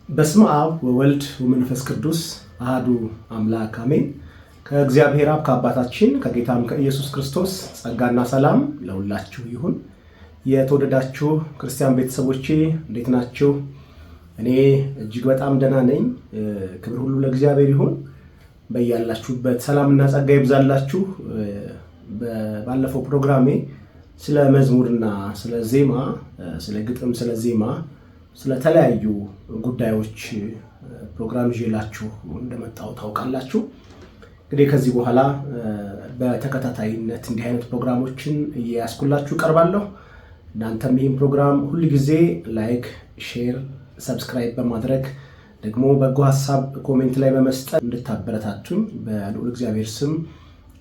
በስመ አብ ወወልድ ወመንፈስ ቅዱስ አሐዱ አምላክ አሜን። ከእግዚአብሔር አብ ከአባታችን ከጌታም ከኢየሱስ ክርስቶስ ጸጋና ሰላም ለሁላችሁ ይሁን። የተወደዳችሁ ክርስቲያን ቤተሰቦቼ እንዴት ናችሁ? እኔ እጅግ በጣም ደህና ነኝ። ክብር ሁሉ ለእግዚአብሔር ይሁን። በያላችሁበት ሰላምና ጸጋ ይብዛላችሁ። ባለፈው ፕሮግራሜ ስለ መዝሙርና ስለ ዜማ፣ ስለ ግጥም፣ ስለ ዜማ፣ ስለ ተለያዩ ጉዳዮች ፕሮግራም ይዤላችሁ እንደመጣሁ ታውቃላችሁ። እንግዲህ ከዚህ በኋላ በተከታታይነት እንዲህ አይነት ፕሮግራሞችን እያስኩላችሁ ቀርባለሁ። እናንተም ይህን ፕሮግራም ሁሉ ጊዜ ላይክ፣ ሼር፣ ሰብስክራይብ በማድረግ ደግሞ በጎ ሐሳብ ኮሜንት ላይ በመስጠት እንድታበረታቱኝ በልዑል እግዚአብሔር ስም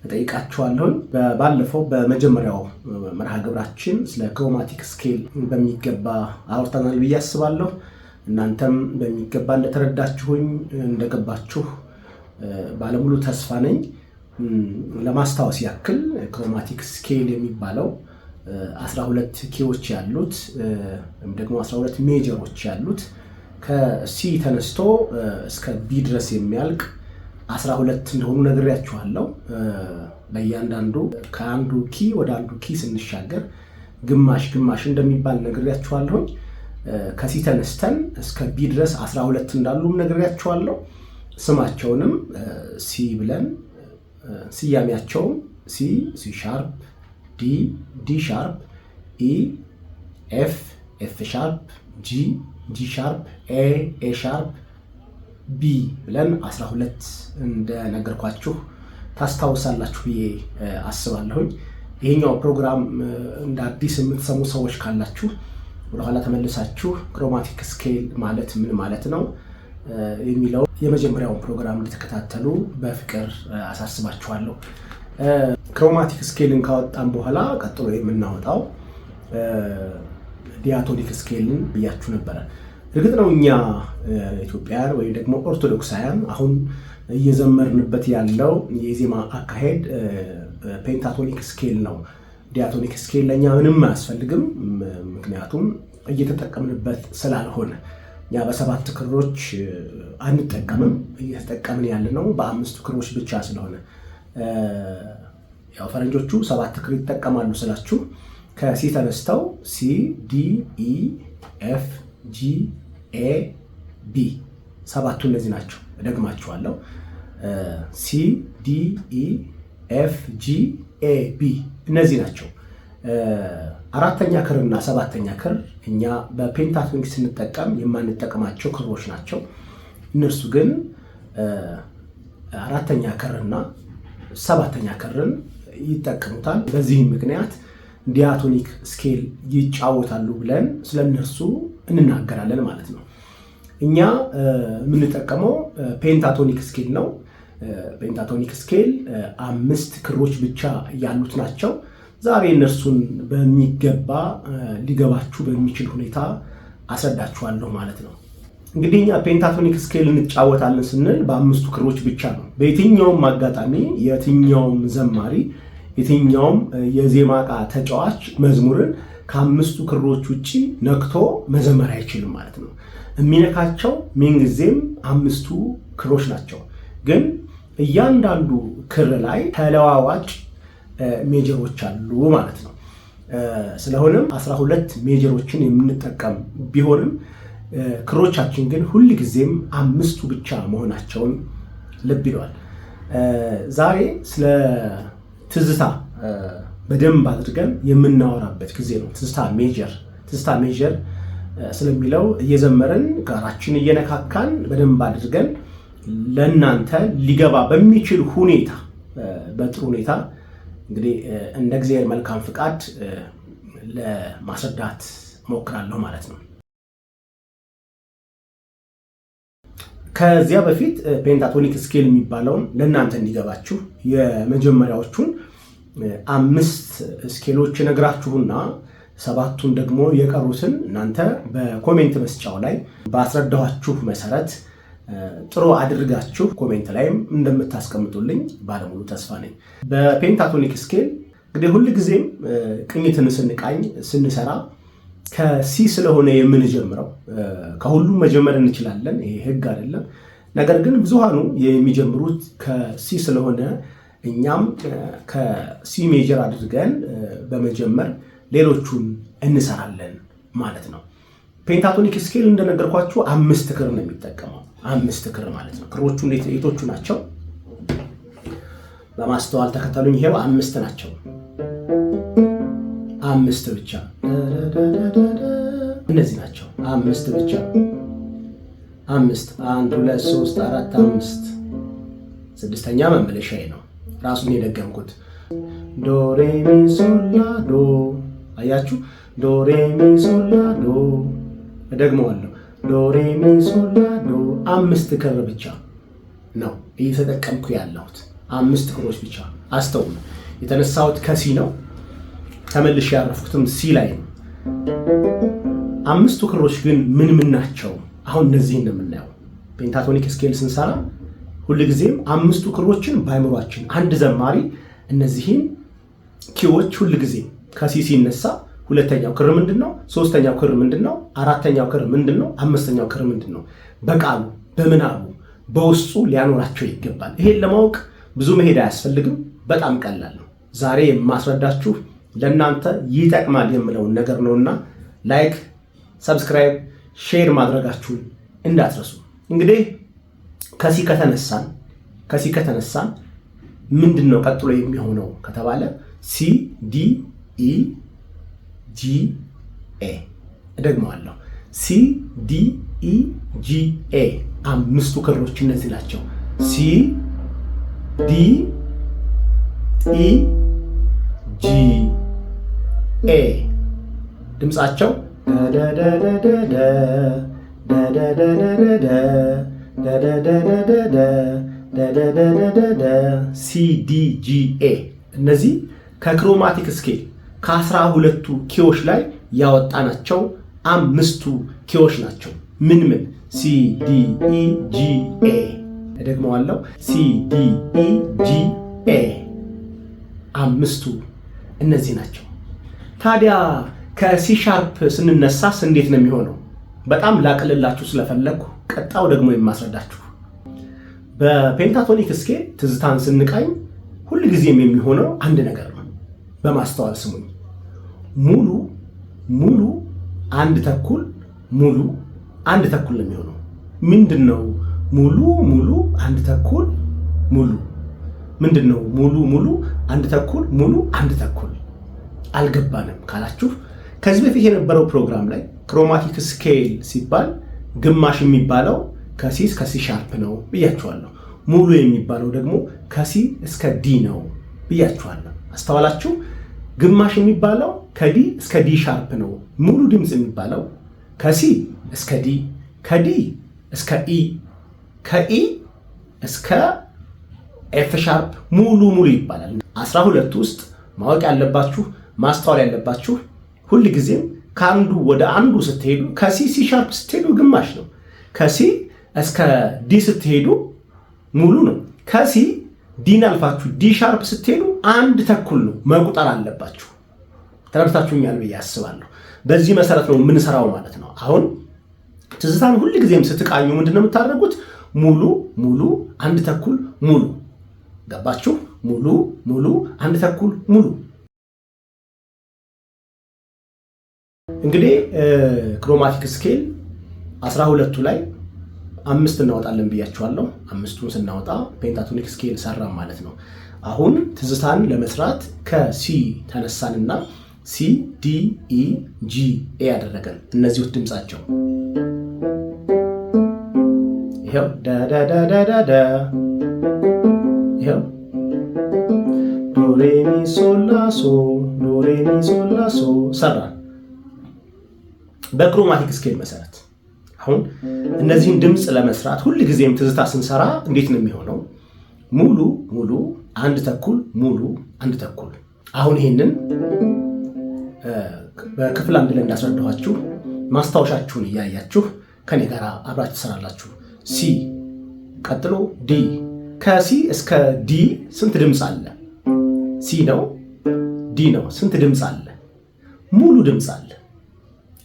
እጠይቃችኋለሁ። ባለፈው በመጀመሪያው መርሃ ግብራችን ስለ ክሮማቲክ ስኬል በሚገባ አውርተናል ብዬ አስባለሁ። እናንተም በሚገባ እንደተረዳችሁኝ እንደገባችሁ ባለሙሉ ተስፋ ነኝ። ለማስታወስ ያክል ክሮማቲክ ስኬል የሚባለው 12 ኪዎች ያሉት ወይም ደግሞ 12 ሜጀሮች ያሉት ከሲ ተነስቶ እስከ ቢ ድረስ የሚያልቅ 12 እንደሆኑ ነግሬያችኋለሁ። በእያንዳንዱ ከአንዱ ኪ ወደ አንዱ ኪ ስንሻገር ግማሽ ግማሽ እንደሚባል ነግሬያችኋለሁ። ከሲ ተነስተን እስከ ቢ ድረስ 12 እንዳሉም ነግሬያችኋለሁ። ስማቸውንም ሲ ብለን ስያሜያቸውም ሲ ሻርፕ፣ ዲ ሻርፕ፣ ኢ ኤፍ ሻርፕ፣ ጂ ሻርፕ፣ ኤ ሻርፕ፣ ቢ ብለን 12 እንደነገርኳችሁ ታስታውሳላችሁ ብዬ አስባለሁኝ። ይሄኛው ፕሮግራም እንደ አዲስ የምትሰሙ ሰዎች ካላችሁ ወደኋላ ተመልሳችሁ ክሮማቲክ ስኬል ማለት ምን ማለት ነው የሚለው የመጀመሪያውን ፕሮግራም እንድትከታተሉ በፍቅር አሳስባችኋለሁ። ክሮማቲክ ስኬልን ካወጣን በኋላ ቀጥሎ የምናወጣው ዲያቶኒክ ስኬልን ብያችሁ ነበረ። እርግጥ ነው እኛ ኢትዮጵያውያን ወይም ደግሞ ኦርቶዶክሳውያን አሁን እየዘመርንበት ያለው የዜማ አካሄድ ፔንታቶኒክ ስኬል ነው። ዲያቶኒክ ስኬል ለእኛ ምንም አያስፈልግም፣ ምክንያቱም እየተጠቀምንበት ስላልሆነ። እኛ በ7 ክሮች አንጠቀምም፣ እየተጠቀምን ያለነው በ5 ክሮች ብቻ ስለሆነ ያው ፈረንጆቹ 7 ክር ይጠቀማሉ ስላችሁ ከሲ ተነስተው ሲ፣ ዲ፣ ኢ፣ ኤፍ፣ ጂ፣ ኤ፣ ቢ 7ቱ እነዚህ ናቸው። እደግማችኋለሁ። ሲ፣ ዲ፣ ኢ፣ ኤፍ፣ ጂ፣ ኤ፣ ቢ እነዚህ ናቸው። አራተኛ ክር እና 7ኛ ክር እኛ በፔንታቶኒክ ስንጠቀም የማንጠቀማቸው ክሮች ናቸው። እነርሱ ግን 4ኛ ክር እና 7ኛ ክርን ይጠቀሙታል። በዚህም ምክንያት ዲያቶኒክ ስኬል ይጫወታሉ ብለን ስለነርሱ እንናገራለን ማለት ነው። እኛ የምንጠቀመው ፔንታቶኒክ ስኬል ነው። ፔንታቶኒክ ስኬል 5 ክሮች ብቻ ያሉት ናቸው። ዛሬ እነርሱን በሚገባ ሊገባችሁ በሚችል ሁኔታ አስረዳችኋለሁ ማለት ነው። እንግዲህ እኛ ፔንታቶኒክ ስኬል እንጫወታለን ስንል በ5ቱ ክሮች ብቻ ነው። በየትኛውም አጋጣሚ የትኛውም ዘማሪ የትኛውም የዜማ ዕቃ ተጫዋች መዝሙርን ከ5ቱ ክሮች ውጪ ነክቶ መዘመር አይችልም ማለት ነው። የሚነካቸው ምንጊዜም 5ቱ ክሮች ናቸው። ግን እያንዳንዱ ክር ላይ ተለዋዋጭ ሜጀሮች አሉ ማለት ነው። ስለሆነም 12 ሜጀሮችን የምንጠቀም ቢሆንም ክሮቻችን ግን ሁል ጊዜም 5ቱ ብቻ መሆናቸውን ልብ ይለዋል። ዛሬ ስለ ትዝታ በደንብ አድርገን የምናወራበት ጊዜ ነው። ትዝታ ሜጀር ስለሚለው እየዘመርን ጋራችን እየነካካን በደንብ አድርገን ለእናንተ ሊገባ በሚችል ሁኔታ በጥሩ ሁኔታ እንግዲህ እንደ እግዚአብሔር መልካም ፍቃድ ለማስረዳት ሞክራለሁ ማለት ነው። ከዚያ በፊት ፔንታቶኒክ ስኬል የሚባለውን ለእናንተ እንዲገባችሁ የመጀመሪያዎቹን 5 ስኬሎች ነግራችሁና 7ቱን ደግሞ የቀሩትን እናንተ በኮሜንት መስጫው ላይ ባስረዳኋችሁ መሰረት ጥሩ አድርጋችሁ ኮሜንት ላይም እንደምታስቀምጡልኝ ባለሙሉ ተስፋ ነኝ። በፔንታቶኒክ ስኬል እንግዲህ ሁልጊዜም ቅኝትን ስንቃኝ ስንሰራ ከሲ ስለሆነ የምንጀምረው ከሁሉም መጀመር እንችላለን፣ ይሄ ህግ አይደለም። ነገር ግን ብዙሃኑ የሚጀምሩት ከሲ ስለሆነ እኛም ከሲ ሜጀር አድርገን በመጀመር ሌሎቹን እንሰራለን ማለት ነው። ፔንታቶኒክ ስኬል እንደነገርኳችሁ 5 ክር ነው የሚጠቀመው። 5 ክር ማለት ነው። ክሮቹ የቶቹ ናቸው? በማስተዋል ተከተሉኝ። ይሄው 5 ናቸው። 5 ብቻ እነዚህ ናቸው። 5 ብቻ 5 1 2 3 4 5 ስድስተኛ መመለሻዬ ነው። ራሱን የደገምኩት ዶ ሬ ሚ ሶል ላ ዶ። አያችሁ? ዶ ሬ ሚ ሶል ላ ዶ። እደግመዋለሁ። ዶ ሬ ሚ ሶል ላ ዶ። 5 ክር ብቻ ነው እየተጠቀምኩ ያለሁት። 5 ክሮች ብቻ። አስተውሉ። የተነሳሁት ከሲ ነው። ተመልሼ ያረፍኩትም ሲ ላይ ነው። 5ቱ ክሮች ግን ምን ምን ናቸው? አሁን እነዚህን ነው የምናየው። ፔንታቶኒክ ስኬል ስንሰራ ሁልጊዜም 5ቱ ክሮችን በአይምሯችን አንድ ዘማሪ እነዚህን ኪዎች ሁልጊዜም ከሲ ሲነሳ ሁለተኛው ክር ምንድነው? ሶስተኛው ክር ምንድነው? አራተኛው ክር ምንድነው? አምስተኛው ክር ምንድነው? በቃሉ በምናቡ በውስጡ ሊያኖራቸው ይገባል። ይሄን ለማወቅ ብዙ መሄድ አያስፈልግም። በጣም ቀላል ነው። ዛሬ የማስረዳችሁ ለእናንተ ይጠቅማል የምለውን ነገር ነውና ላይክ፣ ሰብስክራይብ፣ ሼር ማድረጋችሁን እንዳትረሱ። እንግዲህ ከሲ ከተነሳን ምንድን ነው ቀጥሎ የሚሆነው ከተባለ ሲ ዲ ኢ ጂ ኤ። እደግመዋለሁ። ሲ ዲ ኢ ጂ ኤ 5ቱ ክሮች እነዚህ ናቸው። ሲ ዲ ኢ ጂ ኤ። ድምፃቸው ሲ ዲ ጂ ኤ። እነዚህ ከክሮማቲክ ስኬል ከ12ቱ ኪዎች ላይ ያወጣናቸው 5ቱ ኪዎች ናቸው። ምን ምን? ሲ ዲ ኢ ጂ ኤ። እደግመዋለሁ። ሲ ዲ ኢ ጂ ኤ 5ቱ እነዚህ ናቸው። ታዲያ ከሲ ሻርፕ ስንነሳስ እንዴት ነው የሚሆነው? በጣም ላቅልላችሁ ስለፈለግኩ ቀጣው ደግሞ የማስረዳችሁ። በፔንታቶኒክ ስኬል ትዝታን ስንቃኝ ሁልጊዜም የሚሆነው አንድ ነገር ነው። በማስተዋል ስሙኝ። ሙሉ ሙሉ አንድ ተኩል ሙሉ አንድ ተኩል ነው የሚሆነው። ምንድን ነው ሙሉ ሙሉ አንድ ተኩል ሙሉ? ምንድን ነው ሙሉ ሙሉ አንድ ተኩል ሙሉ አንድ ተኩል? አልገባንም ካላችሁ ከዚህ በፊት የነበረው ፕሮግራም ላይ ክሮማቲክ ስኬል ሲባል ግማሽ የሚባለው ከሲ እስከ ሲ ሻርፕ ነው ብያችኋለሁ። ሙሉ የሚባለው ደግሞ ከሲ እስከ ዲ ነው ብያችኋለሁ። አስተዋላችሁ? ግማሽ የሚባለው ከዲ እስከ ዲ ሻርፕ ነው። ሙሉ ድምፅ የሚባለው ከሲ እስከ ዲ፣ ከዲ እስከ ኢ፣ ከኢ እስከ ኤፍ ሻርፕ ሙሉ ሙሉ ይባላል። 12 ውስጥ ማወቅ ያለባችሁ ማስተዋል ያለባችሁ ሁልጊዜም ከአንዱ ወደ አንዱ ስትሄዱ ከሲ ሲ ሻርፕ ስትሄዱ ግማሽ ነው። ከሲ እስከ ዲ ስትሄዱ ሙሉ ነው። ከሲ ዲን አልፋችሁ ዲ ሻርፕ ስትሄዱ አንድ ተኩል ነው። መቁጠር አለባችሁ። ተረድታችሁኛል ብዬ አስባለሁ። በዚህ መሰረት ነው የምንሰራው ማለት ነው። አሁን ትዝታን ሁልጊዜም ስትቃኙ ምንድነው የምታደርጉት? ሙሉ ሙሉ አንድ ተኩል ሙሉ። ገባችሁ? ሙሉ ሙሉ አንድ ተኩል ሙሉ። እንግዲህ ክሮማቲክ ስኬል 12ቱ ላይ 5 እናወጣለን ብያችኋለሁ። 5ቱን ስናወጣ ፔንታቶኒክ ስኬል ሰራ ማለት ነው። አሁን ትዝታን ለመስራት ከሲ ተነሳንና ሲ ዲ ኢ ጂ ኤ ያደረገን እነዚህ ውስጥ ድምጻቸው ይሄው ዳዳዳዳዳ ይሄው ዶ ሬ ሚ ሶል ላ ሶ ዶ ሬ ሚ ሶል ላ ሶ ሰራን በክሮማቲክ ስኬል መሰረት። አሁን እነዚህን ድምፅ ለመስራት ሁልጊዜም ትዝታ ስንሰራ እንዴት ነው የሚሆነው? ሙሉ ሙሉ አንድ ተኩል ሙሉ አንድ ተኩል። አሁን ይሄንን በክፍል 1 ላይ እንዳስረዳኋችሁ ማስታወሻችሁን እያያችሁ ከኔ ጋር አብራችሁ ትሰራላችሁ። ሲ ቀጥሎ ዲ። ከሲ እስከ ዲ ስንት ድምፅ አለ? ሲ ነው ዲ ነው። ስንት ድምፅ አለ? ሙሉ ድምፅ አለ።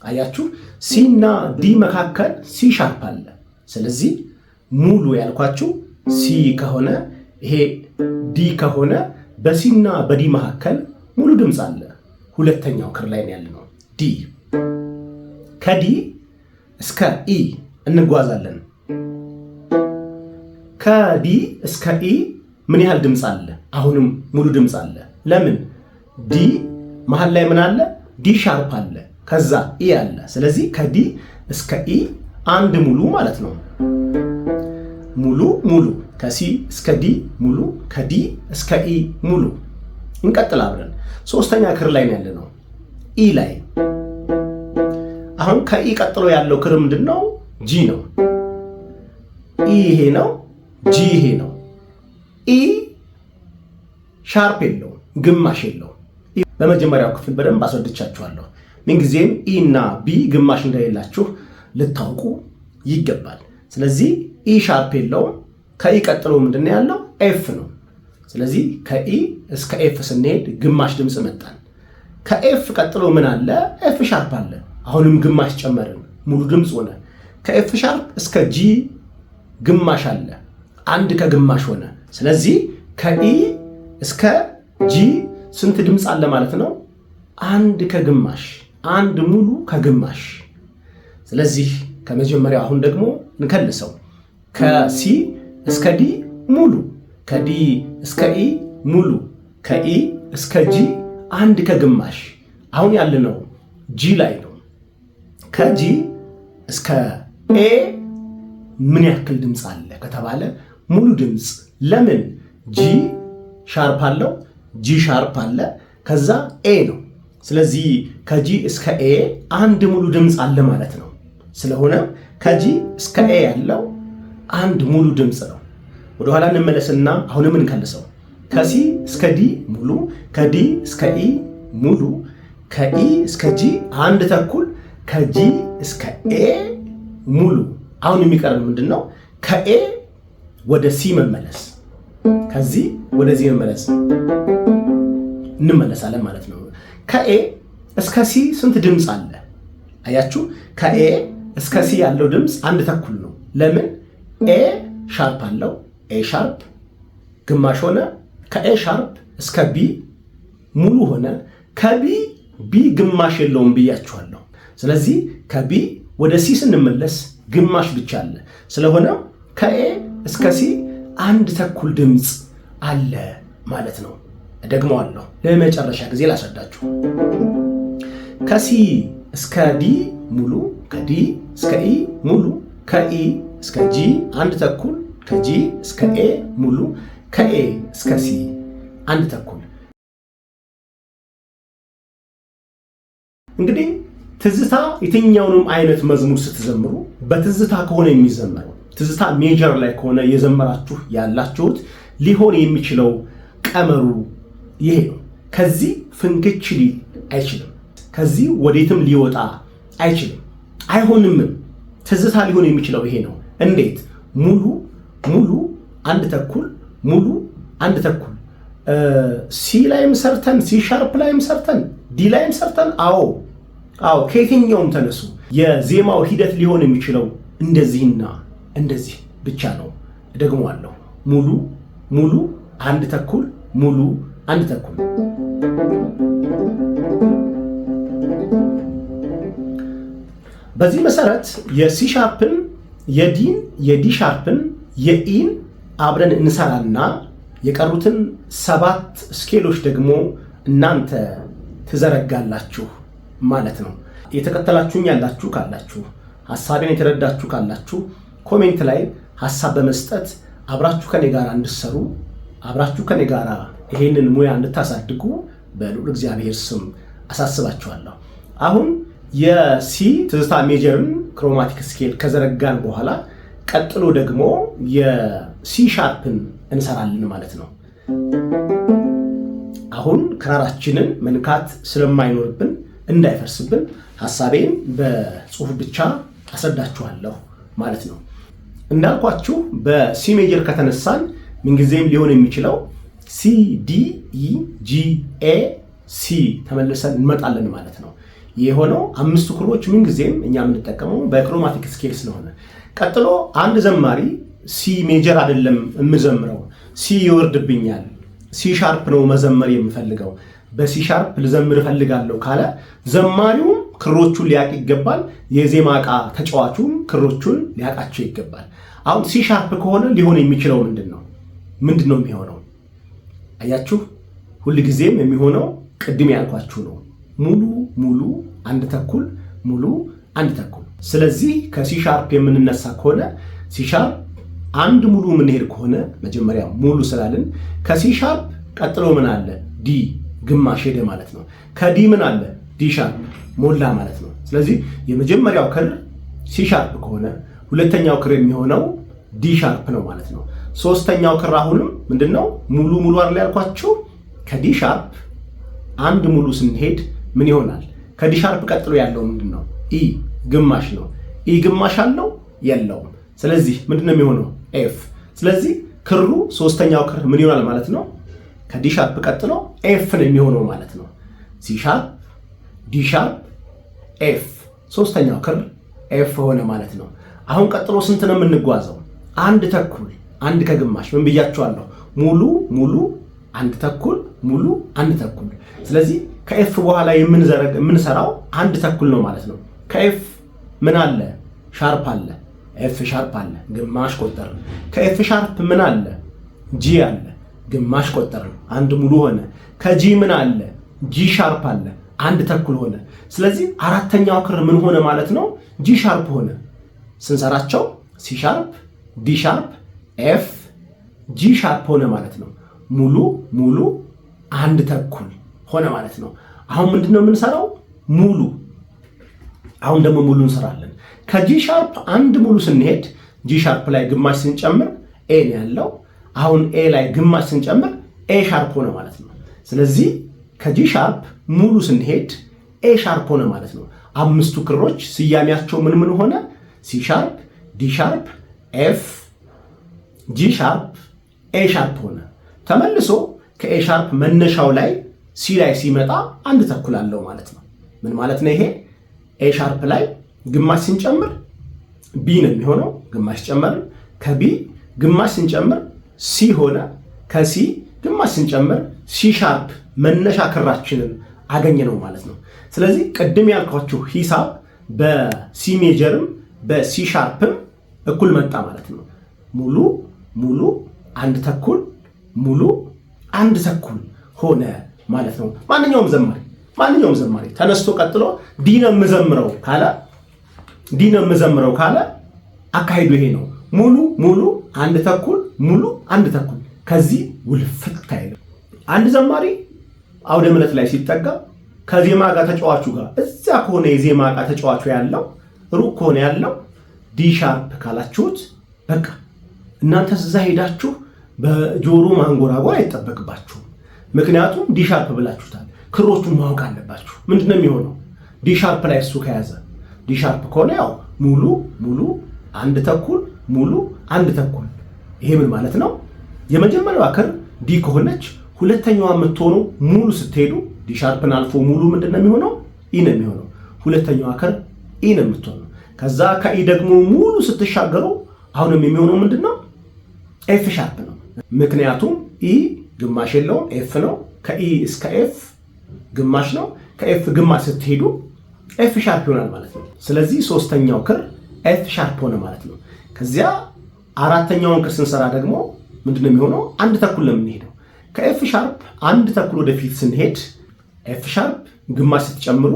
አያችሁ፣ ሲ እና ዲ መካከል ሲ ሻርፕ አለ። ስለዚህ ሙሉ ያልኳችሁ ሲ ከሆነ ይሄ ዲ ከሆነ በሲ እና በዲ መካከል ሙሉ ድምፅ አለ። ሁለተኛው ክር ላይ ነው ያለነው ዲ። ከዲ እስከ ኢ እንጓዛለን። ከዲ እስከ ኢ ምን ያህል ድምፅ አለ? አሁንም ሙሉ ድምፅ አለ። ለምን? ዲ መሃል ላይ ምን አለ? ዲ ሻርፕ አለ፣ ከዛ ኢ አለ። ስለዚህ ከዲ እስከ ኢ አንድ ሙሉ ማለት ነው። ሙሉ ከሲ እስከ ዲ ሙሉ፣ ከዲ እስከ ኢ ሙሉ። እንቀጥል አብረን። ሶስተኛ ክር ላይ ነው ያለነው ኢ ላይ። አሁን ከኢ ቀጥሎ ያለው ክር ምንድን ነው? ጂ ነው። ኢ ይሄ ነው፣ ጂ ይሄ ነው። ኢ ሻርፕ የለውም፣ ግማሽ የለውም። በመጀመሪያው ክፍል በደንብ አስረድቻችኋለሁ። ምንጊዜም ኢ እና ቢ ግማሽ እንደሌላችሁ ልታውቁ ይገባል። ስለዚህ ኢ ሻርፕ የለውም። ከኢ ቀጥሎ ምንድን ነው ያለው? ኤፍ ነው። ስለዚህ ከኢ እስከ ኤፍ ስንሄድ ግማሽ ድምፅ መጣን። ከኤፍ ቀጥሎ ምን አለ? ኤፍ ሻርፕ አለ። አሁንም ግማሽ ጨመርን፣ ሙሉ ድምፅ ሆነ። ከኤፍ ሻርፕ እስከ ጂ ግማሽ አለ፣ አንድ ከግማሽ ሆነ። ስለዚህ ከኢ እስከ ጂ ስንት ድምፅ አለ ማለት ነው? አንድ ከግማሽ፣ አንድ ሙሉ ከግማሽ። ስለዚህ ከመጀመሪያው አሁን ደግሞ እንከልሰው። ከሲ እስከ ዲ ሙሉ፣ ከዲ እስከ ኢ ሙሉ፣ ከኢ እስከ ጂ አንድ ከግማሽ። አሁን ያለነው ጂ ላይ ነው። ከጂ እስከ ኤ ምን ያክል ድምፅ አለ ከተባለ ሙሉ ድምፅ። ለምን? ጂ ሻርፕ አለው፣ ጂ ሻርፕ አለ፣ ከዛ ኤ ነው። ስለዚህ ከጂ እስከ ኤ አንድ ሙሉ ድምፅ አለ ማለት ነው። ስለሆነ ከጂ እስከ ኤ ያለው አንድ ሙሉ ድምፅ ነው። ወደኋላ እንመለስና አሁንም እንከልሰው። ከሲ እስከ ዲ ሙሉ፣ ከዲ እስከ ኢ ሙሉ፣ ከኢ እስከ ጂ አንድ ተኩል፣ ከጂ እስከ ኤ ሙሉ። አሁን የሚቀረን ምንድን ነው? ከኤ ወደ ሲ መመለስ፣ ከዚህ ወደዚህ መመለስ እንመለሳለን ማለት ነው። ከኤ እስከ ሲ ስንት ድምፅ አለ? አያችሁ፣ ከኤ እስከ ሲ ያለው ድምፅ አንድ ተኩል ነው። ለምን? ኤ ሻርፕ አለው፣ ኤ ሻርፕ ግማሽ ሆነ። ከኤ ሻርፕ እስከ ቢ ሙሉ ሆነ። ከቢ ቢ ግማሽ የለውም ብያችኋለሁ። ስለዚህ ከቢ ወደ ሲ ስንመለስ ግማሽ ብቻ አለ። ስለሆነ ከኤ እስከ ሲ አንድ ተኩል ድምፅ አለ ማለት ነው። እደግመዋለሁ ለመጨረሻ ጊዜ ላስረዳችሁ። ከሲ እስከ ዲ ሙሉ፣ ከዲ እስከ ኢ ሙሉ፣ ከኢ እስከ ጂ አንድ ተኩል፣ ከጂ እስከ ኤ ሙሉ፣ ከኤ እስከ ሲ አንድ ተኩል። እንግዲህ ትዝታ የትኛውንም አይነት መዝሙር ስትዘምሩ በትዝታ ከሆነ የሚዘመረው፣ ትዝታ ሜጀር ላይ ከሆነ የዘመራችሁ ያላችሁት ሊሆን የሚችለው ቀመሩ ይሄ ነው። ከዚህ ፍንክች ሊል አይችልም። ከዚህ ወዴትም ሊወጣ አይችልም፣ አይሆንምም። ትዝታ ሊሆን የሚችለው ይሄ ነው። እንዴት? ሙሉ ሙሉ አንድ ተኩል፣ ሙሉ አንድ ተኩል። ሲ ላይም ሰርተን፣ ሲ ሻርፕ ላይም ሰርተን፣ ዲ ላይም ሰርተን። አዎ ከየትኛውም ተነሱ። የዜማው ሂደት ሊሆን የሚችለው እንደዚህና እንደዚህ ብቻ ነው። እደግመዋለሁ። ሙሉ ሙሉ አንድ ተኩል፣ ሙሉ አንድ ተኩል። በዚህ መሰረት የሲ ሻርፕን፣ የዲን፣ የዲ ሻርፕን፣ የኢን አብረን እንሰራና የቀሩትን 7 ስኬሎች ደግሞ እናንተ ትዘረጋላችሁ ማለት ነው። የተከተላችሁኝ ያላችሁ ካላችሁ፣ ሐሳቤን የተረዳችሁ ካላችሁ ኮሜንት ላይ ሐሳብ በመስጠት አብራችሁ ከኔ ጋር እንድትሰሩ፣ አብራችሁ ከኔ ጋር ይሄንን ሙያ እንድታሳድጉ በልዑል እግዚአብሔር ስም አሳስባችኋለሁ። አሁን የሲ ትዝታ ሜጀርን ክሮማቲክ ስኬል ከዘረጋን በኋላ ቀጥሎ ደግሞ የሲ ሻርፕን እንሰራለን ማለት ነው። አሁን ክራራችንን መንካት ስለማይኖርብን እንዳይፈርስብን ሐሳቤን በጽሁፍ ብቻ አስረዳችኋለሁ ማለት ነው። እንዳልኳችሁ በሲ ሜጀር ከተነሳን ምንጊዜም ሊሆን የሚችለው ሲ ዲ ኢ ጂ ኤ ሲ ተመልሰን እንመጣለን ማለት ነው። የሆነው አምስቱ ክሮች ምን ጊዜም እኛ የምንጠቀመው በክሮማቲክ ስኬል ስለሆነ። ቀጥሎ አንድ ዘማሪ ሲ ሜጀር አይደለም የምዘምረው፣ ሲ ይወርድብኛል፣ ሲ ሻርፕ ነው መዘመር የምፈልገው፣ በሲ ሻርፕ ልዘምር እፈልጋለሁ ካለ ዘማሪውም ክሮቹን ሊያቅ ይገባል። የዜማ ዕቃ ተጫዋቹም ክሮቹን ሊያቃቸው ይገባል። አሁን ሲ ሻርፕ ከሆነ ሊሆን የሚችለው ምንድን ነው የሚሆነው? አያችሁ፣ ሁልጊዜም የሚሆነው ቅድም ያልኳችሁ ነው። ሙሉ ሙሉ አንድ ተኩል፣ ሙሉ አንድ ተኩል። ስለዚህ ከሲ ሻርፕ የምንነሳ ከሆነ ሲ ሻርፕ አንድ ሙሉ የምንሄድ ከሆነ መጀመሪያ ሙሉ ስላልን ከሲ ሻርፕ ቀጥሎ ምን አለ? ዲ ግማሽ ሄደ ማለት ነው። ከዲ ምን አለ? ዲ ሻርፕ ሞላ ማለት ነው። ስለዚህ የመጀመሪያው ክር ሲ ሻርፕ ከሆነ ሁለተኛው ክር የሚሆነው ዲ ሻርፕ ነው ማለት ነው። ሶስተኛው ክር አሁንም ምንድነው? ሙሉ ሙሉ አይደል ያልኳችሁ? ከዲ ሻርፕ አንድ ሙሉ ስንሄድ ምን ይሆናል? ከዲ ሻርፕ ቀጥሎ ያለው ምንድነው? ኢ ግማሽ ነው። ኢ ግማሽ አለው የለውም። ስለዚህ ምንድነው የሚሆነው? ኤፍ። ስለዚህ ክሩ ሶስተኛው ክር ምን ይሆናል ማለት ነው? ከዲ ሻርፕ ቀጥሎ ኤፍ ነው የሚሆነው ማለት ነው። ሲ ሻርፕ፣ ዲ ሻርፕ፣ ኤፍ። ሶስተኛው ክር ኤፍ ሆነ ማለት ነው። አሁን ቀጥሎ ስንት ነው የምንጓዘው? አንድ ተኩል፣ አንድ ከግማሽ። ምን ብያችኋለሁ? ሙሉ ሙሉ አንድ ተኩል፣ ሙሉ አንድ ተኩል። ስለዚህ ከኤፍ በኋላ የምንሰራው አንድ ተኩል ነው ማለት ነው። ከኤፍ ምን አለ? ሻርፕ አለ። ኤፍ ሻርፕ አለ፣ ግማሽ ቆጠርን። ከኤፍ ሻርፕ ምን አለ? ጂ አለ፣ ግማሽ ቆጠርን፣ አንድ ሙሉ ሆነ። ከጂ ምን አለ? ጂ ሻርፕ አለ፣ አንድ ተኩል ሆነ። ስለዚህ አራተኛው ክር ምን ሆነ ማለት ነው? ጂ ሻርፕ ሆነ። ስንሰራቸው ሲ ሻርፕ፣ ዲ ሻርፕ፣ ኤፍ፣ ጂ ሻርፕ ሆነ ማለት ነው። ሙሉ ሙሉ አንድ ተኩል ሆነ ማለት ነው። አሁን ምንድነው የምንሰራው? ሙሉ። አሁን ደግሞ ሙሉ እንሰራለን። ከጂ ሻርፕ አንድ ሙሉ ስንሄድ ጂ ሻርፕ ላይ ግማሽ ስንጨምር ኤ ነው ያለው። አሁን ኤ ላይ ግማሽ ስንጨምር ኤ ሻርፕ ሆነ ማለት ነው። ስለዚህ ከጂ ሻርፕ ሙሉ ስንሄድ ኤ ሻርፕ ሆነ ማለት ነው። አምስቱ ክሮች ስያሜያቸው ምን ምን ሆነ? ሲ ሻርፕ፣ ዲ ሻርፕ፣ ኤፍ፣ ጂ ሻርፕ፣ ኤ ሻርፕ ሆነ። ተመልሶ ከኤ ሻርፕ መነሻው ላይ ሲ ላይ ሲመጣ አንድ ተኩል አለው ማለት ነው። ምን ማለት ነው ይሄ? ኤ ሻርፕ ላይ ግማሽ ስንጨምር ቢ ነው የሚሆነው፣ ግማሽ ጨመርን። ከቢ ግማሽ ስንጨምር ሲ ሆነ። ከሲ ግማሽ ስንጨምር ሲ ሻርፕ መነሻ ክራችንን አገኘ ነው ማለት ነው። ስለዚህ ቅድም ያልኳችሁ ሂሳብ በሲ ሜጀርም በሲ ሻርፕም እኩል መጣ ማለት ነው። ሙሉ ሙሉ አንድ ተኩል፣ ሙሉ አንድ ተኩል ሆነ ማለት ነው። ማንኛውም ዘማሪ ተነስቶ ቀጥሎ ዲ ነው የምዘምረው ካለ አካሄዱ ይሄ ነው። ሙሉ ሙሉ አንድ ተኩል፣ ሙሉ አንድ ተኩል። ከዚህ ውልፍት አይልም። አንድ ዘማሪ አውደ ምሕረት ላይ ሲጠጋ ከዜማ ጋር ተጫዋቹ ጋር እዛ ከሆነ የዜማ ጋር ተጫዋቹ ያለው ሩቅ ከሆነ ያለው ዲ ሻርፕ ካላችሁት በቃ እናንተ እዛ ሄዳችሁ በጆሮ ማንጎራጎር አይጠበቅባችሁም። ምክንያቱም ዲ ሻርፕ ብላችሁታል። ክሮቹን ማወቅ አለባችሁ። ምንድነው የሚሆነው? ዲ ሻርፕ ላይ እሱ ከያዘ ዲ ሻርፕ ከሆነ ያው ሙሉ ሙሉ አንድ ተኩል፣ ሙሉ አንድ ተኩል። ይሄ ምን ማለት ነው? የመጀመሪያዋ ክር ዲ ከሆነች ሁለተኛዋ የምትሆኑ ሙሉ ስትሄዱ ዲ ሻርፕን አልፎ ሙሉ ምንድነው የሚሆነው? ኢ ነው የሚሆነው። ሁለተኛዋ ክር ኢ ነው የምትሆነው። ከዛ ከኢ ደግሞ ሙሉ ስትሻገሩ አሁንም የሚሆነው ምንድነው? ኤፍ ሻርፕ ነው። ምክንያቱም ኢ ግማሽ የለውም፣ ኤፍ ነው። ከኢ እስከ ኤፍ ግማሽ ነው። ከኤፍ ግማሽ ስትሄዱ ኤፍ ሻርፕ ይሆናል ማለት ነው። ስለዚህ ሶስተኛው ክር ኤፍ ሻርፕ ሆነ ማለት ነው። ከዚያ አራተኛውን ክር ስንሰራ ደግሞ ምንድነው የሚሆነው? አንድ ተኩል ነው የምንሄደው። ከኤፍ ሻርፕ አንድ ተኩል ወደፊት ስንሄድ ኤፍ ሻርፕ ግማሽ ስትጨምሩ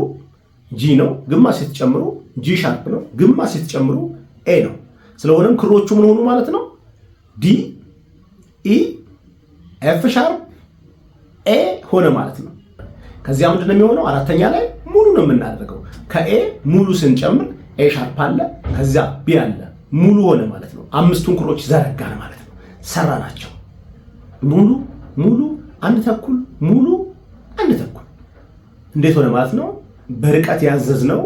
ጂ ነው፣ ግማሽ ስትጨምሩ ጂ ሻርፕ ነው፣ ግማሽ ስትጨምሩ ኤ ነው። ስለሆነም ክሮቹ ምን ሆኑ ማለት ነው? ዲ፣ ኢ፣ ኤፍ ሻርፕ፣ ኤ ሆነ ማለት ነው። ከዚያ ምንድነው የሚሆነው? አራተኛ ላይ ሙሉ ነው የምናደርገው። ከኤ ሙሉ ስንጨምር ኤ ሻርፕ አለ፣ ከዚያ ቢ አለ፣ ሙሉ ሆነ ማለት ነው። አምስቱን ክሮች ዘረጋን ማለት ነው። ሰራናቸው። ሙሉ ሙሉ አንድ ተኩል፣ ሙሉ አንድ ተኩል። እንዴት ሆነ ማለት ነው? በርቀት ያዘዝነው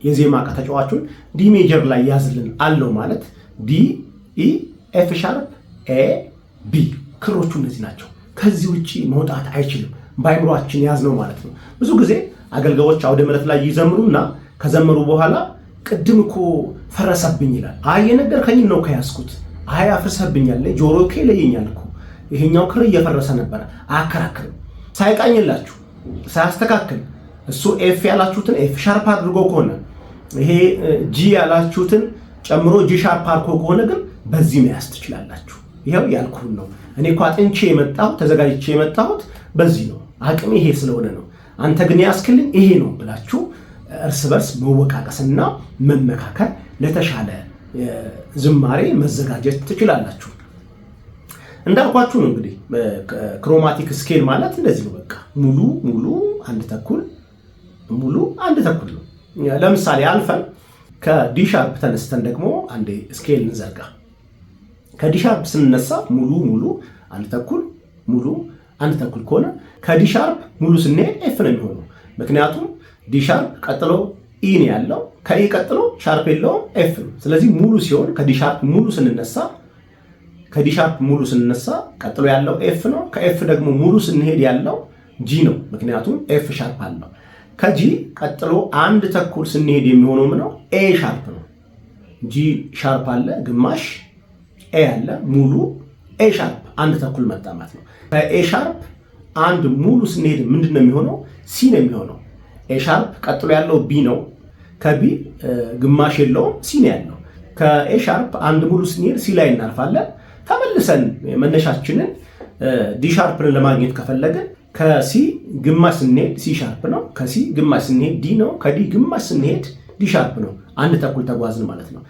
የዜማ ዕቃ ተጫዋቹን ዲ ሜጀር ላይ ያዝልን አለው ማለት ዲ፣ ኢ፣ ኤፍ ሻርፕ፣ ኤ፣ ቢ። ክሮቹ እነዚህ ናቸው። ከዚህ ውጪ መውጣት አይችልም። በአይምሯችን ያዝነው ማለት ነው። ብዙ ጊዜ አገልጋዮች አውደ ምሕረት ላይ ይዘምሩና ከዘመሩ በኋላ ቅድም እኮ ፈረሰብኝ ይላል። አይ የነገርከኝን ነው ከያዝኩት። አይ አፍርሰብኛል፣ ጆሮኬ ለየኛል እኮ ይሄኛው ክር እየፈረሰ ነበር። አከራክርም ሳይቃኝላችሁ ሳያስተካክል እሱ ኤፍ ያላችሁትን ኤፍ ሻርፕ አድርጎ ከሆነ ይሄ ጂ ያላችሁትን ጨምሮ ጂ ሻርፕ አድርጎ ከሆነ ግን በዚህ መያዝ ትችላላችሁ። ይሄው ያልኩህን ነው። እኔ እኮ አጥንቼ የመጣሁት ተዘጋጅቼ የመጣሁት በዚህ ነው። አቅም ይሄ ስለሆነ ነው። አንተ ግን ያስክልኝ ይሄ ነው ብላችሁ እርስ በርስ መወቃቀስና መመካከል ለተሻለ ዝማሬ መዘጋጀት ትችላላችሁ። እንዳልኳችሁ ነው እንግዲህ ክሮማቲክ ስኬል ማለት እንደዚህ ነው። በቃ ሙሉ ሙሉ አንድ ተኩል ሙሉ አንድ ተኩል ነው። ለምሳሌ አልፈን ከዲ ሻርፕ ተነስተን ደግሞ አንዴ ስኬል እንዘርጋ። ከዲ ሻርፕ ስንነሳ ሙሉ ሙሉ አንድ ተኩል ሙሉ አንድ ተኩል ከሆነ ከዲ ሻርፕ ሙሉ ስንሄድ ኤፍ ነው የሚሆነው። ምክንያቱም ዲ ሻርፕ ቀጥሎ ኢ ነው ያለው፣ ከኢ ቀጥሎ ሻርፕ የለውም ኤፍ ነው። ስለዚህ ሙሉ ሲሆን ከዲ ሻርፕ ሙሉ ስንነሳ ቀጥሎ ያለው ኤፍ ነው። ከኤፍ ደግሞ ሙሉ ስንሄድ ያለው ጂ ነው፣ ምክንያቱም ኤፍ ሻርፕ አለው። ከጂ ቀጥሎ አንድ ተኩል ስንሄድ የሚሆነው ምነው ኤ ሻርፕ ነው። ጂ ሻርፕ አለ ግማሽ፣ ኤ አለ ሙሉ፣ ኤ ሻርፕ አንድ ተኩል መጣ ማለት ነው። ከኤ ሻርፕ አንድ ሙሉ ስንሄድ ምንድነው የሚሆነው? ሲ ነው የሚሆነው። ኤ ሻርፕ ቀጥሎ ያለው ቢ ነው። ከቢ ግማሽ የለውም ሲ ነው ያለው። ከኤ ሻርፕ አንድ ሙሉ ስንሄድ ሲ ላይ እናርፋለን። ተመልሰን መነሻችንን ዲ ሻርፕን ለማግኘት ከፈለግን ከሲ ግማሽ ስንሄድ ሲ ሻርፕ ነው። ከሲ ግማሽ ስንሄድ ዲ ነው። ከዲ ግማሽ ስንሄድ ዲ ሻርፕ ነው። አንድ ተኩል ተጓዝን ማለት ነው።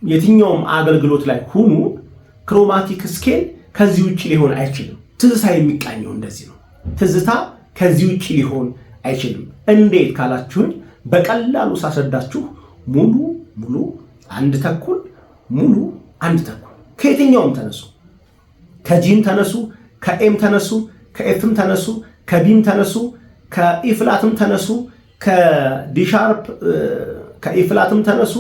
የትኛውም አገልግሎት ላይ ሁኑ ክሮማቲክ ስኬል ከዚህ ውጭ ሊሆን አይችልም። ትዝታ የሚቃኘው እንደዚህ ነው። ትዝታ ከዚህ ውጭ ሊሆን አይችልም። እንዴት ካላችሁኝ በቀላሉ ሳስረዳችሁ ሙሉ ሙሉ አንድ ተኩል ሙሉ አንድ ተኩል ከየትኛውም ተነሱ፣ ከጂም ተነሱ፣ ከኤም ተነሱ፣ ከኤፍም ተነሱ፣ ከቢም ተነሱ፣ ከኢፍላትም ተነሱ፣ ከዲሻርፕ ከኢፍላትም ተነሱ፣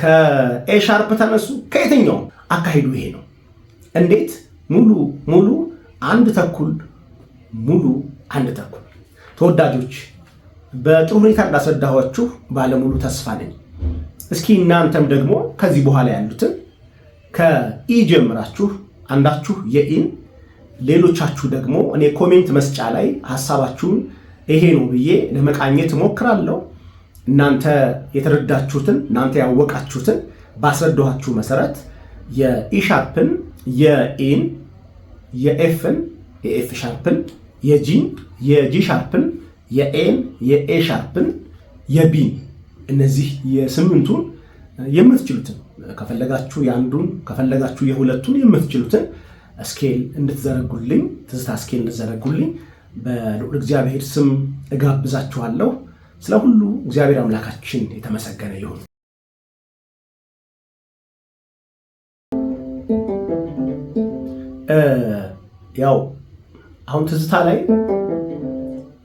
ከኤሻርፕ ተነሱ፣ ከየትኛውም አካሂዱ ይሄ ነው። እንዴት ሙሉ ሙሉ አንድ ተኩል ሙሉ አንድ ተኩል። ተወዳጆች በጥሩ ሁኔታ እንዳስረዳኋችሁ ባለሙሉ ተስፋ ነኝ። እስኪ እናንተም ደግሞ ከዚህ በኋላ ያሉትን ከኢ ጀምራችሁ አንዳችሁ የኢን ሌሎቻችሁ ደግሞ እኔ ኮሜንት መስጫ ላይ ሐሳባችሁን ይሄ ነው ብዬ ለመቃኘት እሞክራለሁ። እናንተ የተረዳችሁትን እናንተ ያወቃችሁትን ባስረዳኋችሁ መሰረት የኢ ሻርፕን፣ የኢን፣ የኤፍን፣ የኤፍ ሻርፕን፣ የጂን፣ የጂ ሻርፕን፣ የኤን፣ የኤ ሻርፕን፣ የቢን እነዚህ የስምንቱን የምትችሉትን ከፈለጋችሁ የአንዱን ከፈለጋችሁ የሁለቱን የምትችሉትን ስኬል እንድትዘረጉልኝ ትዝታ ስኬል እንድትዘረጉልኝ በልዑል እግዚአብሔር ስም እጋብዛችኋለሁ። ስለ ሁሉ እግዚአብሔር አምላካችን የተመሰገነ ይሁን። ያው አሁን ትዝታ ላይ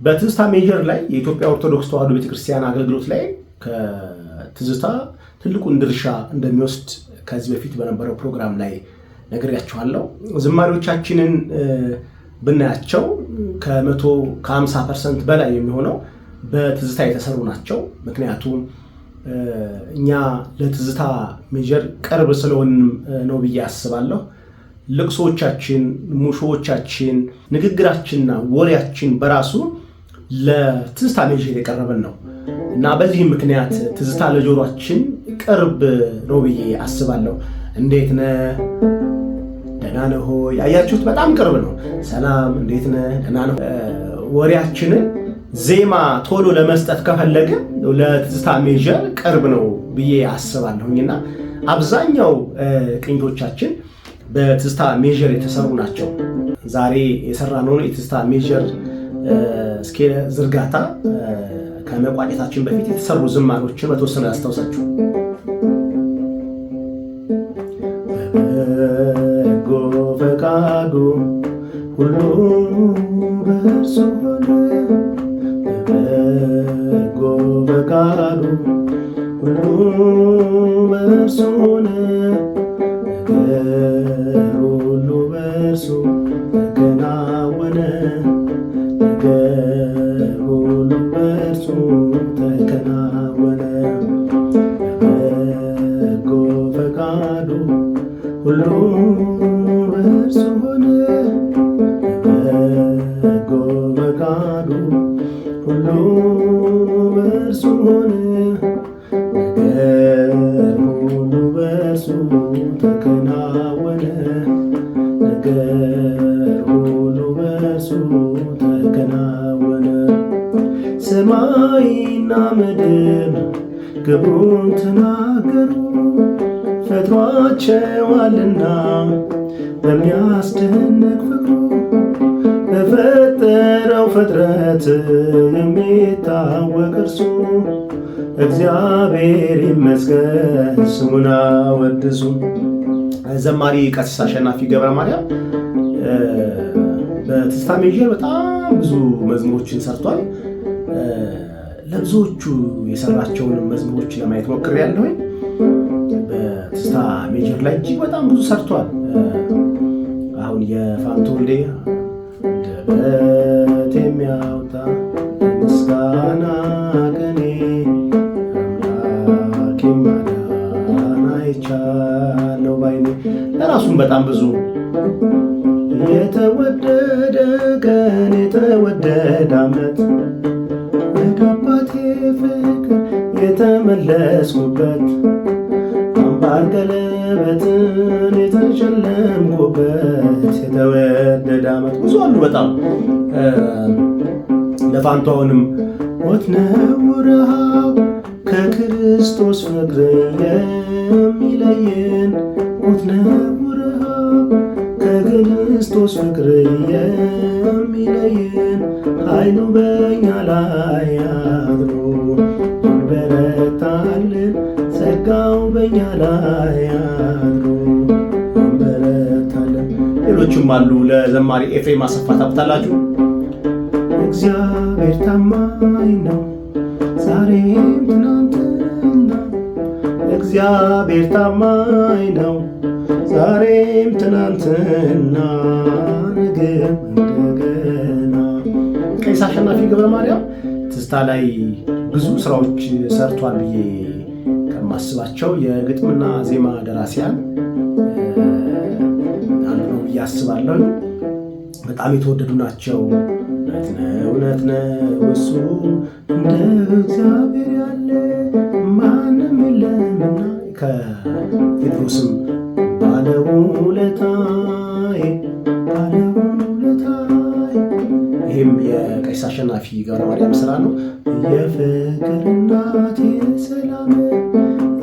በትዝታ ሜጀር ላይ የኢትዮጵያ ኦርቶዶክስ ተዋሕዶ ቤተክርስቲያን አገልግሎት ላይ ከትዝታ ትልቁን ድርሻ እንደሚወስድ ከዚህ በፊት በነበረው ፕሮግራም ላይ ነግሬያችኋለሁ። ዝማሬዎቻችንን ብናያቸው ከ50% በላይ የሚሆነው በትዝታ የተሰሩ ናቸው። ምክንያቱም እኛ ለትዝታ ሜጀር ቅርብ ስለሆንም ነው ብዬ አስባለሁ። ልቅሶቻችን፣ ሙሾዎቻችን፣ ንግግራችንና ወሬያችን በራሱ ለትዝታ ሜጀር የቀረበን ነው እና በዚህም ምክንያት ትዝታ ለጆሮአችን ቅርብ ነው ብዬ አስባለሁ። እንዴት ነህ? ደህና ነህ ሆይ? አያችሁት? በጣም ቅርብ ነው። ሰላም፣ እንዴት ነህ? ደህና ነህ? ወሬያችንን ዜማ ቶሎ ለመስጠት ከፈለግን ለትዝታ ሜጀር ቅርብ ነው ብዬ አስባለሁኝና አብዛኛው ቅኝቶቻችን በትዝታ ሜጀር የተሰሩ ናቸው። ዛሬ የሰራነውን የትዝታ ሜጀር ስኬል ዝርጋታ ከመቋጨታችን በፊት የተሰሩ ዝማሬዎችን በተወሰነ ያስታውሳችሁ። በበጎ ፈቃዱ ሁሉ በእርሱ ሆነ፣ በበጎ ፈቃዱ ሁሉ በእርሱ ሆነ፣ ነገር ሁሉ በእርሱ ተከናወነ፣ ነገር ሁሉ በእርሱ ሆነ በጎ ፈቃዱ ሁሉ በእርሱ ሆነ ነገር ሁሉ በእርሱ ተከናወነ ነገር ሁሉ በእርሱ ተከናወነ። ሰማይና ምድር ክብሩን ተናገሩ ፈጥሯቸዋልና በሚያስደንቅ ፍቅሩ በፈጠረው ፍጥረት የሚታወቅ እርሱ እግዚአብሔር ይመስገን ስሙን አወድሱ። ዘማሪ ቀሲስ አሸናፊ ገብረ ማርያም በትዝታ ሜጀር በጣም ብዙ መዝሙሮችን ሰርቷል። ለብዙዎቹ የሰራቸውን መዝሙሮች ለማየት ሞክሬያለሁኝ። በትዝታ ሜጀር ላይ እጅግ በጣም ብዙ ሰርቷል። አሁን የፋንቱ ወልዴ አንደበት የሚያወጣ ምስጋና ቅኔ አምላኬ ማዳን አይቻለሁ ባይኔ ለራሱም በጣም ብዙ የተወደደ ቀን የተወደደ ዓመት ወደ አባቴ ፍቅር የተመለስኩበት አምባር ቀለበትን የተሸለምኩበት የተወደደ ዓመት ብዙ አሉ በጣም ለፋንቱ አሁንም ሞት ነው ረሃብ ከክርስቶስ ፍቅር የሚለየን ሞት ነው ረሃብ ከክርስቶስ ፍቅር የሚለየን ኃይሉ በእኛ ላይ አድሮ እንበረታለን ጸጋው በእኛ ላይ አድሮ እንበረታለን። ሌሎችም አሉ። ለዘማሪ ኤፍሬም አሰፋ ታውቁታላችሁ። እግዚአብሔር ታማኝ ነው ዛሬም ትናንትና እግዚአብሔር ታማኝ ነው ዛሬም ትናንትና ነገም እንደገና። ቀሲስ አሸናፊ ገብረ ማርያም ትዝታ ላይ ብዙ ስራዎች ሰርቷል ብዬ ከማስባቸው የግጥምና ዜማ ደራሲያን አንዱ ነው ብዬ አስባለሁ። በጣም የተወደዱ ናቸው። እውነት ነው እሱ እንደ እግዚአብሔር ያለ ማንም የለምና ከቴድሮስም ባለውለታዬ ይህም የቀሲስ አሸናፊ ገብረ ማርያም ስራ ነው። የፍቅር እናት የሰላም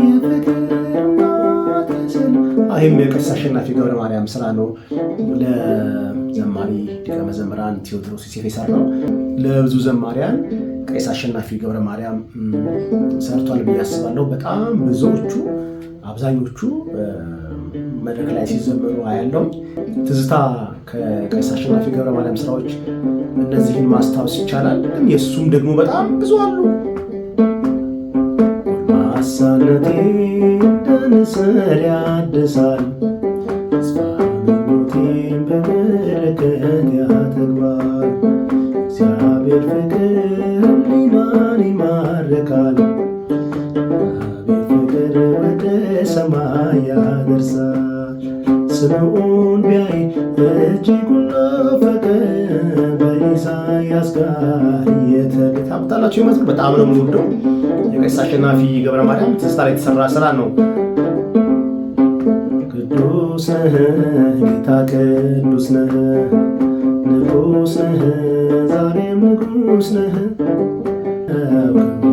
የፍቅር እናት የሰላም ይህም የቀሲስ አሸናፊ ገብረ ማርያም ስራ ነው። ለዘማሪ ሊቀ መዘምራን ቴዎድሮስ ዮሴፍ የሰራው ለብዙ ዘማሪያን ቀሲስ አሸናፊ ገብረ ማርያም ሰርቷል ብዬ አስባለሁ። በጣም ብዙዎቹ አብዛኞቹ መድረክ ላይ ሲዘመሩ አያለው። ትዝታ ከቀሲስ አሸናፊ ገብረ ማርያም ስራዎች እነዚህን ማስታወስ ይቻላል። ግን የእሱም ደግሞ በጣም ብዙ አሉ። ማሳነቴ እንደ ንስር ያድሳል ተስፋ ምኞቴን በበረከት ያጠግባል። እግዚአብሔር ፍቅር ሕሊናን ይማርካል ወደ ሰማይ ያደርሳል። ስምዖን ቢያይ እጅጉን ናፈቀ በኢሳያስ ጋር ታውቁታላችሁ። መዝሙር በጣም ነው የምወደው። የቀሲስ አሸናፊ ገብረ ማርያም ትዝታ ላይ የተሰራ ስራ ነው። ቅዱስ ነህ ጌታ ቅዱስ ነህ ንጉሥ ነህ ዛሬም ንጉሥ ነህ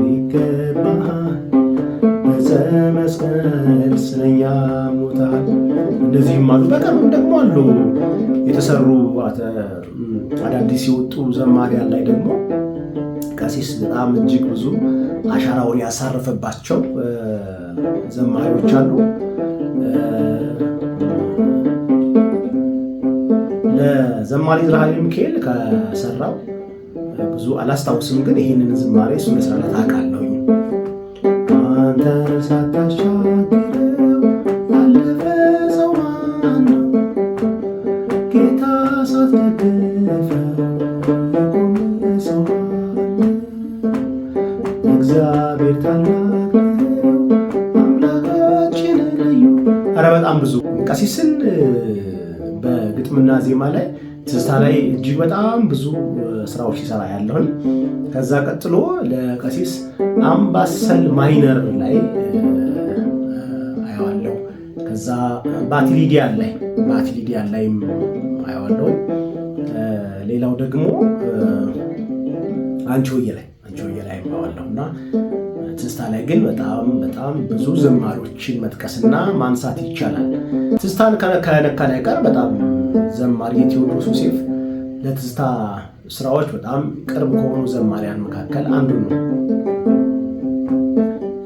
ይገባሃል መስቀል ስለኛ ሞታል። እንደዚህም አሉ። በቀርብም ደግሞ አሉ የተሰሩ አዳዲስ የወጡ ዘማሪያን ላይ ደግሞ ቀሲስ በጣም እጅግ ብዙ አሻራውን ያሳረፈባቸው ዘማሪዎች አሉ። ለዘማሪ ዝራሃሌ ሚካኤል ከሰራው ብዙ አላስታውስም፣ ግን ይህንን ዝማሬ እሱ መስራት አውቃለሁ። አንተ ሳታሻግረው ያለፈ ሰው ማነው? ጌታ ሳትደግፈው የቆመ ሰው ማነው? እግዚአብሔር ታላቅ ነው አምላካችን ልዩ። ኧረ በጣም ብዙ ቀሲስ ቀሲስን በግጥምና ዜማ ላይ ትዝታ ላይ እጅግ በጣም ብዙ ስራዎች ሲሰራ ያለውን። ከዛ ቀጥሎ ለቀሲስ አምባሰል ማይነር ላይ አየዋለሁ። ከዛ ባትሊዲያን ላይም አየዋለሁ። ሌላው ደግሞ አንቺ ሆዬ ላይ አየዋለሁ እና ትዝታ ላይ ግን በጣም ብዙ ዘማሪዎችን መጥቀስና ማንሳት ይቻላል። ትዝታን ከነካን አይቀር በጣም ዘማሪ ቴዎድሮስ ዮሴፍ ለትዝታ ስራዎች በጣም ቅርብ ከሆኑ ዘማሪያን መካከል አንዱ ነው።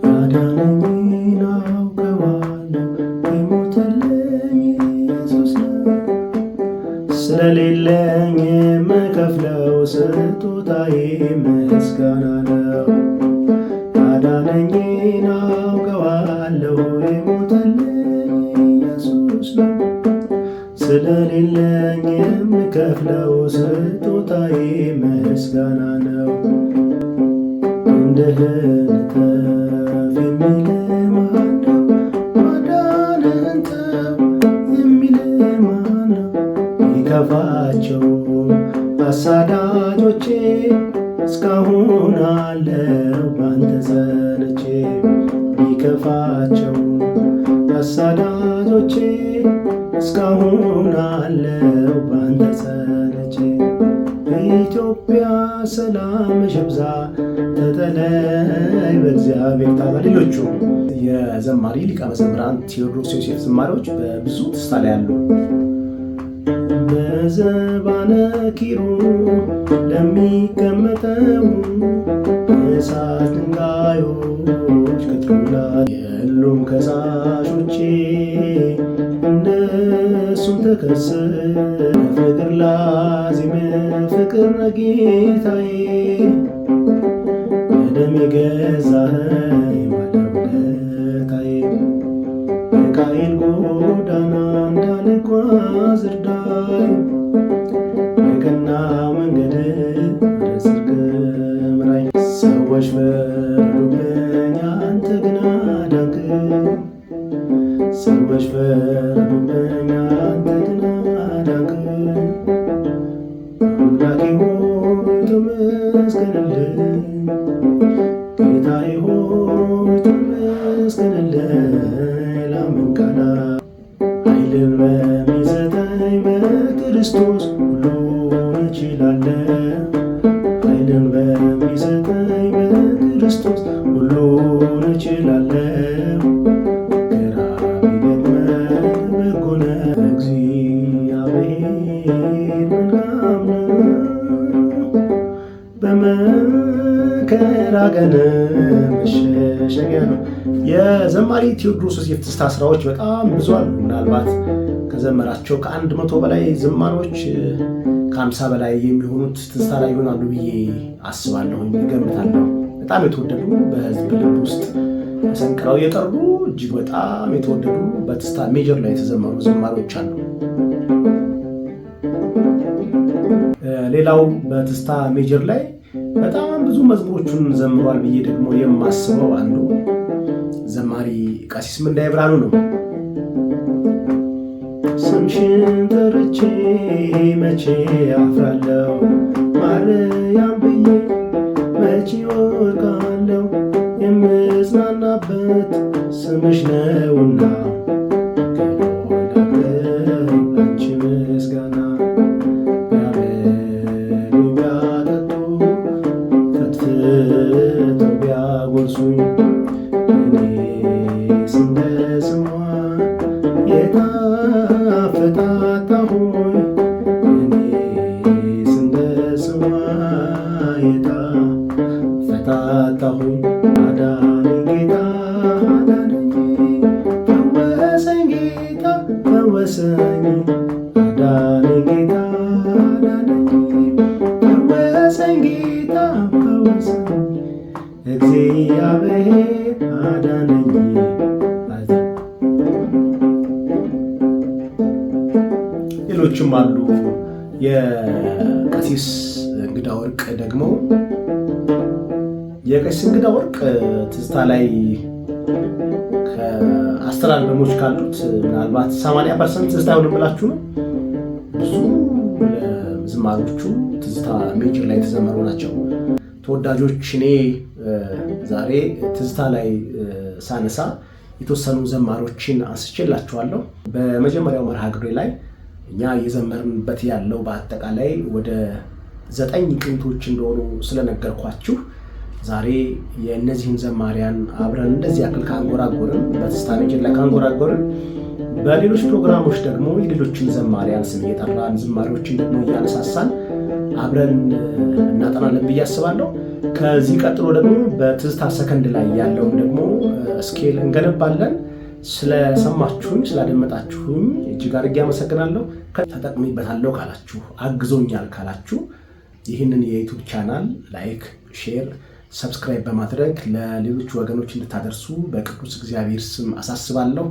ያዳነኝን አውቀዋለሁ የሞተልኝ ኢየሱስ ነው፣ ስለሌለኝ የምከፍለው ስጦታዬ ምስጋና ነው። ያዳነኝን አውቀዋለሁ የሞተልኝ ኢየሱስ ነው፣ ስለሌለኝ የምከፍለው ስጦታዬ ምስጋና ነው። እንድህን ተፍ የሚል ማነው? ማዳንህን ተው የሚል ማነው? ቢከፋቸው አሳዳጆቼ እስካሁን አለው ባንተ ጸንቼ። ቢከፋቸው አሳዳጆቼ እስካሁን አለው ባንተ ጸንቼ። በኢትዮጵያ ሰላምሽ ይብዛ ተጠለይ በእግዚአብሔር ታዛ። ሌሎቹ የዘማሪ ሊቀ መዘምራን ቴዎድሮስ ዮሴፍ ዝማሬዎች በብዙ ትዝታ ላይ ያሉ። በዘባነ ኪሩ ለሚቀመጠው እሳት ድንጋዮች ቅጥሩላ የሉም ከሳሾቼ እነሱም ተከስ ፍቅር ላዚም ፍቅር ነጌታዬ በደም የገዛኸኝ ባለውለታዬ በቃየል ጎዳና እንዳልጓዝ እርዳኝ በቀና መንገድ ወደ ጽድቅ ምራኝ። ሰዎች ፈረዱብኝ አንተ ግን አዳንከኝ፣ ሰዎች ፈረዱብኝ አንተ ግን አዳንከኝ። አምላኬ ሆይ ተመስገንልኝ፣ ጌታዬ ሆይ ተመስገንልኝ። ላምን ቃላ ኃይልን በሚሰጠኝ በክርስቶስ ሁሉን እችላለሁ። ኃይልን በሚሰጠኝ በክርስቶስ ሁሉን እችላለሁ። ግራ ቢገጥመኝ በጎ ነው እግዚአብሔር መልካም ነው። በመከራ ቀን መሸሸጊያ ነው። የዘማሪ ቴዎድሮስ ዮሴፍ ትዝታ ስራዎች በጣም ብዙ አሉ። ምናልባት ከዘመራቸው ከ100 በላይ ዝማሬዎች ከ50 በላይ የሚሆኑት ትዝታ ላይ ይሆናሉ ብዬ አስባለሁ፣ እገምታለሁ። በጣም የተወደዱ በህዝብ ልብ ውስጥ ተሰንቅረው የቀሩ እጅግ በጣም የተወደዱ በትዝታ ሜጀር ላይ የተዘመሩ ዝማሬዎች አሉ። ሌላው በትዝታ ሜጀር ላይ በጣም ብዙ መዝሙሮቹን ዘምሯል ብዬ ደግሞ የማስበው አንዱ ዘማሪ ቀሲስ ምንዳዬ ብርሃኑ ነው። ስምሽን ጠርቼ መቼ አፍራለሁ፣ ማርያም ብዬ መቼ ወርቃለሁ። የምጽናናበት ስምሽ ነውና አንቺ ምስጋና። ቢያበሉ ቢያጠጡ ፈትፍተው ቢያጎርሱኝ እኔስ እንደ ስሟ የታፈታታሁኝ እኔስ እንደ ስሟ የታፈታታሁኝ። አዳነኝ ጌታ አዳነኝ፣ ፈወሰኝ ጌታ ፈወሰኝ። አዳነኝ ጌታ አዳነኝ፣ ፈወሰኝ ጌታ ፈወሰኝ። እግዚአብሔር አዳነኝ። ሌሎችም አሉ። የቀሲስ እንግዳ ወርቅ ደግሞ የቀሲስ እንግዳ ወርቅ ትዝታ ላይ አስተላልፈሞች ካሉት ምናልባት 80% ትዝታ ይሆን ብላችሁ ነው። ብዙ ዝማሬዎቹ ትዝታ ሜጀር ላይ የተዘመሩ ናቸው። ተወዳጆች እኔ ዛሬ ትዝታ ላይ ሳነሳ የተወሰኑ ዘማሪዎችን አንስቼላችኋለሁ። በመጀመሪያው መርሃ ግብሬ ላይ እኛ እየዘመርንበት ያለው በአጠቃላይ ወደ 9 ቅኝቶች እንደሆኑ ስለነገርኳችሁ ዛሬ የእነዚህን ዘማሪያን አብረን እንደዚህ ያክል ካንጎራጎርን፣ በትዝታ ሜጀር ላይ ካንጎራጎርን፣ በሌሎች ፕሮግራሞች ደግሞ የሌሎችን ዘማሪያን ስም እየጠራን ዝማሪዎችን ደግሞ እያነሳሳን አብረን እናጠናለን ብዬ አስባለሁ። ከዚህ ቀጥሎ ደግሞ በትዝታ ሰከንድ ላይ ያለውን ደግሞ ስኬል እንገነባለን። ስለሰማችሁኝ ስላደመጣችሁኝ እጅግ አድርጌ አመሰግናለሁ። ተጠቅሜበታለሁ ካላችሁ፣ አግዞኛል ካላችሁ ይህንን የዩቲዩብ ቻናል ላይክ፣ ሼር፣ ሰብስክራይብ በማድረግ ለሌሎች ወገኖች እንድታደርሱ በቅዱስ እግዚአብሔር ስም አሳስባለሁ።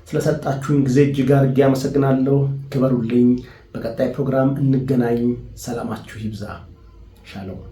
ስለሰጣችሁኝ ጊዜ እጅግ አድርጌ አመሰግናለሁ። ክበሩልኝ። በቀጣይ ፕሮግራም እንገናኝ። ሰላማችሁ ይብዛ። ሻሎም